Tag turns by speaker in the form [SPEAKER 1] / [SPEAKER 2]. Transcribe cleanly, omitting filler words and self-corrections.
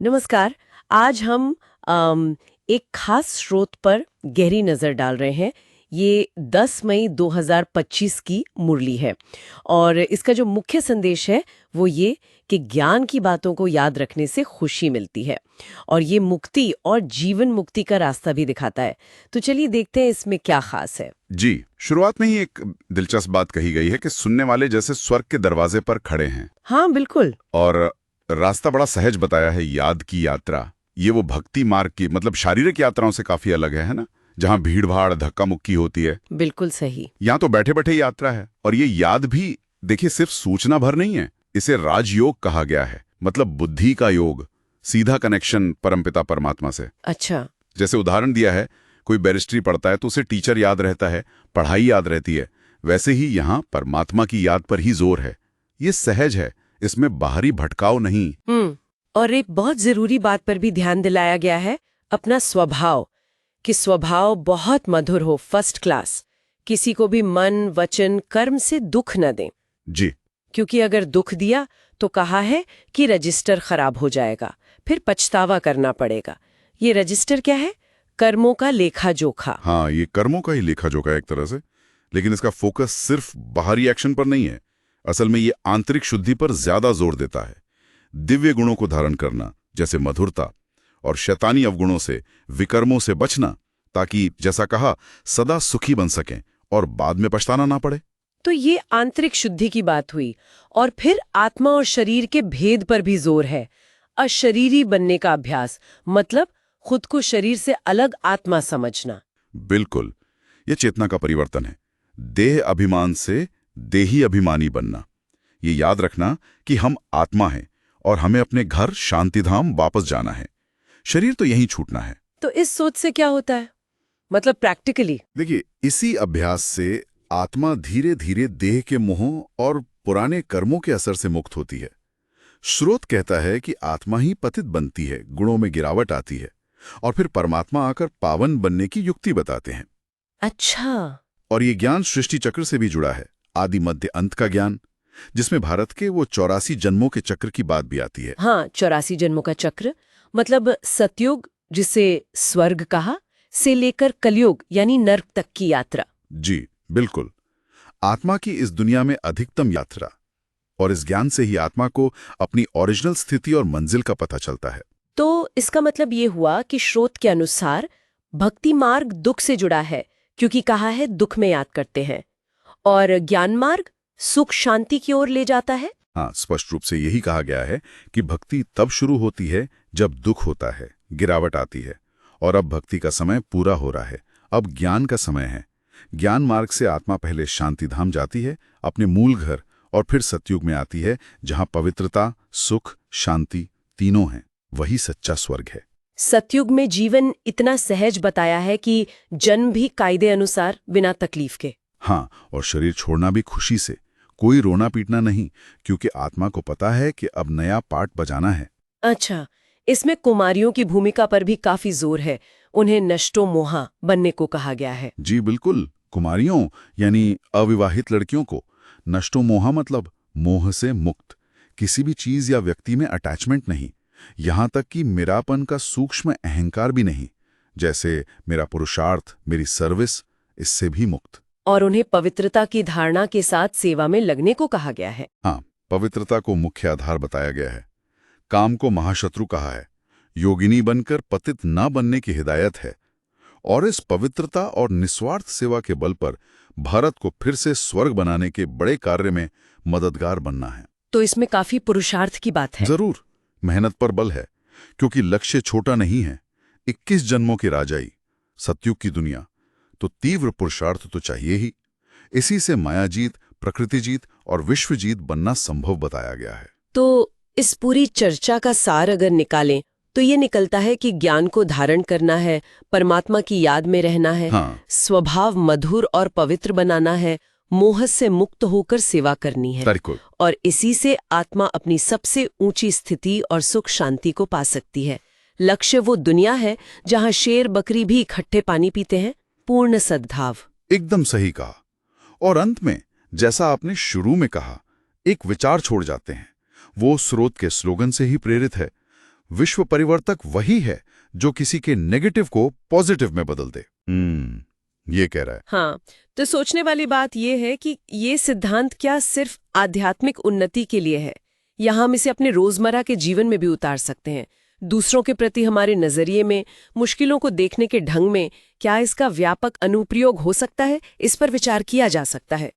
[SPEAKER 1] नमस्कार। आज हम एक खास स्रोत पर गहरी नज़र डाल रहे हैं। ये 10 मई 2025 की मुरली है और इसका जो मुख्य संदेश है वो ये कि ज्ञान की बातों को याद रखने से खुशी मिलती है और ये मुक्ति और जीवन मुक्ति का रास्ता भी दिखाता है। तो चलिए देखते हैं इसमें क्या खास है।
[SPEAKER 2] जी, शुरुआत में ही एक दिलचस्प बात कही गई है कि सुनने वाले जैसे स्वर्ग के दरवाजे पर खड़े हैं।
[SPEAKER 1] हाँ, बिल्कुल।
[SPEAKER 2] और रास्ता बड़ा सहज बताया है, याद की यात्रा। ये वो भक्ति मार्ग की मतलब शारीरिक यात्राओं से काफी अलग है ना? जहाँ भीड़ भाड़ धक्का मुक्की होती है।
[SPEAKER 1] बिल्कुल सही।
[SPEAKER 2] यहाँ तो बैठे बैठे यात्रा है। और ये याद भी देखिए सिर्फ सूचना भर नहीं है, इसे राजयोग कहा गया है। मतलब बुद्धि का योग, सीधा कनेक्शन परमपिता परमात्मा से।
[SPEAKER 1] अच्छा।
[SPEAKER 2] जैसे उदाहरण दिया है, कोई बैरिस्ट्री पढ़ता है तो उसे टीचर याद रहता है, पढ़ाई याद रहती है। वैसे ही यहाँ परमात्मा की याद पर ही जोर है। ये सहज है, इसमें बाहरी भटकाव नहीं।
[SPEAKER 1] और एक बहुत जरूरी बात पर भी ध्यान दिलाया गया है, अपना स्वभाव, कि स्वभाव बहुत मधुर हो, फर्स्ट क्लास। किसी को भी मन वचन कर्म से दुख न दें।
[SPEAKER 2] जी,
[SPEAKER 1] क्योंकि अगर दुख दिया तो कहा है कि रजिस्टर खराब हो जाएगा, फिर पछतावा करना पड़ेगा। ये रजिस्टर क्या है? कर्मों का लेखा जोखा।
[SPEAKER 2] हाँ, ये कर्मों का ही लेखा जोखा है एक तरह से। लेकिन इसका फोकस सिर्फ बाहरी एक्शन पर नहीं है। असल में ये आंतरिक शुद्धि पर ज्यादा जोर देता है। दिव्य गुणों को धारण करना, जैसे मधुरता, और शैतानी अवगुणों से, विकर्मों से बचना, ताकि जैसा कहा सदा सुखी बन सकें और बाद में पछताना ना पड़े।
[SPEAKER 1] तो ये आंतरिक शुद्धि की बात हुई। और फिर आत्मा और शरीर के भेद पर भी जोर है। अशरीरी बनने का अभ्यास, मतलब खुद को शरीर से अलग आत्मा समझना।
[SPEAKER 2] बिल्कुल, ये चेतना का परिवर्तन है। देह अभिमान से देही अभिमानी बनना। ये याद रखना कि हम आत्मा हैं और हमें अपने घर शांतिधाम वापस जाना है। शरीर तो यहीं छूटना है।
[SPEAKER 1] तो इस सोच से क्या होता है, मतलब प्रैक्टिकली?
[SPEAKER 2] देखिए, इसी अभ्यास से आत्मा धीरे धीरे देह के मोहों और पुराने कर्मों के असर से मुक्त होती है। स्रोत कहता है कि आत्मा ही पतित बनती है, गुणों में गिरावट आती है, और फिर परमात्मा आकर पावन बनने की युक्ति बताते हैं।
[SPEAKER 1] अच्छा।
[SPEAKER 2] और ये ज्ञान सृष्टि चक्र से भी जुड़ा है, आदि मध्य अंत का ज्ञान, जिसमें भारत के वो 84 जन्मों के चक्र की बात भी आती है।
[SPEAKER 1] हाँ, 84 जन्मों का चक्र, मतलब सतयुग, जिसे स्वर्ग कहा, से लेकर कलयुग यानी नर्क तक की यात्रा।
[SPEAKER 2] जी बिल्कुल, आत्मा की इस दुनिया में अधिकतम यात्रा। और इस ज्ञान से ही आत्मा को अपनी ओरिजिनल स्थिति और मंजिल का पता चलता है।
[SPEAKER 1] तो इसका मतलब ये हुआ कि स्रोत के अनुसार भक्ति मार्ग दुख से जुड़ा है, क्योंकि कहा है दुख में याद करते हैं, और ज्ञान मार्ग सुख शांति की ओर ले जाता है।
[SPEAKER 2] हाँ, स्पष्ट रूप से यही कहा गया है कि भक्ति तब शुरू होती है जब दुख होता है, गिरावट आती है। और अब भक्ति का समय पूरा हो रहा है, अब ज्ञान का समय है। ज्ञान मार्ग से आत्मा पहले शांतिधाम जाती है, अपने मूल घर, और फिर सतयुग में आती है, जहां पवित्रता, सुख, शांति तीनों हैं। वही सच्चा स्वर्ग है।
[SPEAKER 1] सतयुग में जीवन इतना सहज बताया है कि जन्म भी कायदे अनुसार, बिना तकलीफ के।
[SPEAKER 2] हाँ, और शरीर छोड़ना भी खुशी से, कोई रोना पीटना नहीं, क्योंकि आत्मा को पता है कि अब नया पाठ बजाना है।
[SPEAKER 1] अच्छा, इसमें कुमारियों की भूमिका पर भी काफी जोर है। उन्हें नष्टो मोहा बनने को कहा गया है।
[SPEAKER 2] जी बिल्कुल, कुमारियों यानी अविवाहित लड़कियों को। नष्टो मोहा मतलब मोह से मुक्त, किसी भी चीज या व्यक्ति में अटैचमेंट नहीं, यहां तक कि मेरापन का सूक्ष्म अहंकार भी नहीं, जैसे मेरा पुरुषार्थ, मेरी सर्विस, इससे भी मुक्त।
[SPEAKER 1] और उन्हें पवित्रता की धारणा के साथ सेवा में लगने को कहा गया है।
[SPEAKER 2] हाँ, पवित्रता को मुख्य आधार बताया गया है। काम को महाशत्रु कहा है। योगिनी बनकर पतित न बनने की हिदायत है। और इस पवित्रता और निस्वार्थ सेवा के बल पर भारत को फिर से स्वर्ग बनाने के बड़े कार्य में मददगार बनना है।
[SPEAKER 1] तो इसमें काफी पुरुषार्थ की बात है।
[SPEAKER 2] जरूर, मेहनत पर बल है, क्योंकि लक्ष्य छोटा नहीं है। 21 जन्मों की राजाई, सतयुग की दुनिया, तो तीव्र पुरुषार्थ तो चाहिए ही। इसी से माया जीत, प्रकृति जीत और विश्व जीत बनना संभव बताया गया है।
[SPEAKER 1] तो इस पूरी चर्चा का सार अगर निकालें तो ये निकलता है कि ज्ञान को धारण करना है, परमात्मा की याद में रहना है,
[SPEAKER 2] हाँ,
[SPEAKER 1] स्वभाव मधुर और पवित्र बनाना है, मोह से मुक्त होकर सेवा करनी है,
[SPEAKER 2] बिल्कुल।
[SPEAKER 1] और इसी से आत्मा अपनी सबसे ऊंची स्थिति और सुख शांति को पा सकती है। लक्ष्य वो दुनिया है जहां शेर बकरी भी इकट्ठे पानी पीते हैं, पूर्ण सद्भाव।
[SPEAKER 2] एकदम सही कहा। और अंत में, जैसा आपने शुरू में कहा, एक विचार छोड़ जाते हैं। वो स्रोत के स्लोगन से ही प्रेरित है। विश्व परिवर्तक वही है जो किसी के नेगेटिव को पॉजिटिव में बदल दे। ये कह रहा है।
[SPEAKER 1] हाँ, तो सोचने वाली बात यह है कि ये सिद्धांत क्या सिर्फ आध्यात्मिक उन्नति के लिए है, या हम इसे अपने रोजमर्रा के जीवन में भी उतार सकते हैं? दूसरों के प्रति हमारे नजरिए में, मुश्किलों को देखने के ढंग में क्या इसका व्यापक अनुप्रयोग हो सकता है? इस पर विचार किया जा सकता है।